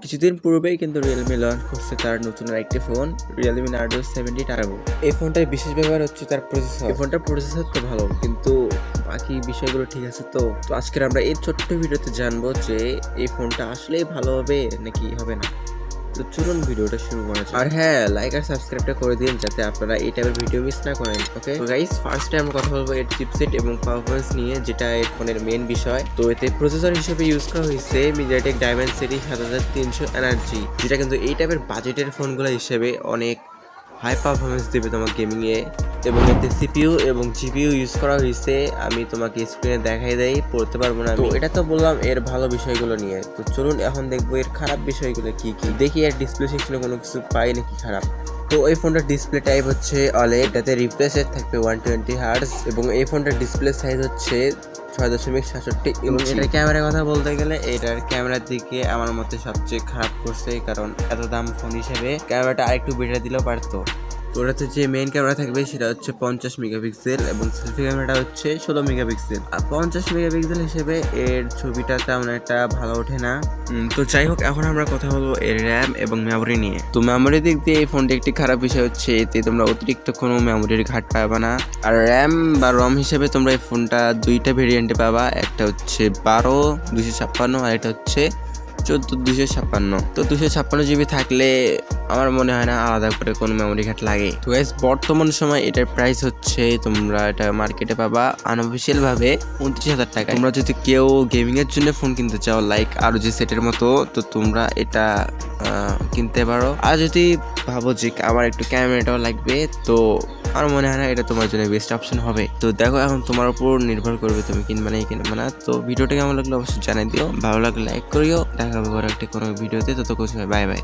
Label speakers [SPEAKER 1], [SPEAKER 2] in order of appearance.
[SPEAKER 1] কিছুদিন পূর্বেই কিন্তু Realme লঞ্চ করছে তার নতুন আরেকটি ফোন Realme Narzo 70 Turbo। এই ফোনটার বিশেষ ব্যবহার হচ্ছে তার প্রসেসর। এই ফোনটার প্রসেসর তো ভালো, কিন্তু বাকি বিষয়গুলো ঠিক আছে। তো আজকের আমরা এই ছোট্ট ভিডিওতে জানবো যে এই ফোনটা আসলেই ভালো হবে নাকি হবে না। তো চলুন ভিডিওটা শুরু করা যাক। আর হ্যাঁ, লাইক আর সাবস্ক্রাইবটা করে দিন যাতে আপনারা এই টাইপের ভিডিও মিস না করেন। ওকে তো গাইস, ফার্স্টে আমরা কথা বলবো এর চিপসেট এবং পারফরম্যান্স নিয়ে, যেটা এর ফোনের মেইন বিষয়। তো এতে প্রসেসর হিসেবে ইউজ করা হয়েছে MediaTek Dimensity 7300 এনার্জি, যেটা কিন্তু এই টাইপের বাজেটের ফোনগুলো হিসেবে অনেক হাই পারফরমেন্স দেবে তোমার গেমিংয়ে। এবং এতে সিপিইউ এবং জিপিইউ ইউজ করা হয়েছে। আমি তোমাকে স্ক্রিনে দেখাই দেই, পড়তে পারবো না। তো এটা তো বললাম এর ভালো বিষয়গুলো নিয়ে। তো চলুন এখন দেখবো এর খারাপ বিষয়গুলো কি কি। দেখি এর ডিসপ্লে সেকশনে কোনো কিছু পাই নাকি খারাপ। তো এই ফোনটার ডিসপ্লে টাইপ হচ্ছে OLED, এটাতে রিফ্রেশ রেট থাকবে 120 হার্টজ এবং এই ফোনটার ডিসপ্লে সাইজ হচ্ছে 6.67 এবং এটার ক্যামেরার কথা বলতে গেলে এটার ক্যামেরার দিকে আমার মতে সবচেয়ে খারাপ করছে, কারণ এত দাম ফোন হিসেবে ক্যামেরাটা আরেকটু বেটার দিলেও পারতো। তো ওটাতে যে মেইন ক্যামেরা থাকবে সেটা হচ্ছে 50 মেগাপিক্সেল এবং সেলফি ক্যামেরাটা হচ্ছে 16 মেগাপিক্সেল। আর 50 মেগাপিক্সেল হিসেবে এর ছবিটা তেমন একটা ভালো ওঠে না। তো যাই হোক, এখন আমরা কথা বলবো এর র্যাম এবং মেমোরি নিয়ে। তো মেমোরি দিক দিয়ে এই ফোনটি একটি খারাপ বিষয় হচ্ছে এতে তোমরা অতিরিক্ত কোনো মেমোরির ঘাট পাবা না। আর র্যাম বা রম হিসেবে তোমরা এই ফোনটা দুইটা ভেরিয়েন্টে পাবা, একটা হচ্ছে 12 256 আর একটা হচ্ছে 14 256। তো 256 জিবি থাকলে আমার মনে হয় না আলাদা করে কোনো মেমোরি কার্ড লাগে। তো গাইস, বর্তমান সময় এটার প্রাইস হচ্ছে, তোমরা এটা মার্কেটে পাবা আনঅফিসিয়াল ভাবে 29,000 টাকা। তোমরা যদি কেউ গেমিং এর জন্য ফোন কিনতে চাও লাইক আরো যে সেটের মতো, তো তোমরা এটা কিনতে পারো। আর যদি ভাবো যে আমার একটু ক্যামেরাটাও লাগবে, তো আমার মনে হয় না এটা তোমার জন্য বেস্ট অপশন হবে। তো দেখো, এখন তোমার উপর নির্ভর করবে তুমি কিনবে না কিনবে না। তো ভিডিওটা কেমন লাগলো অবশ্যই জানাই দিও, ভালো লাগলে লাইক করিও। দেখা হবে পরে একটা কোনো ভিডিওতে। ততক্ষণ বাই বাই।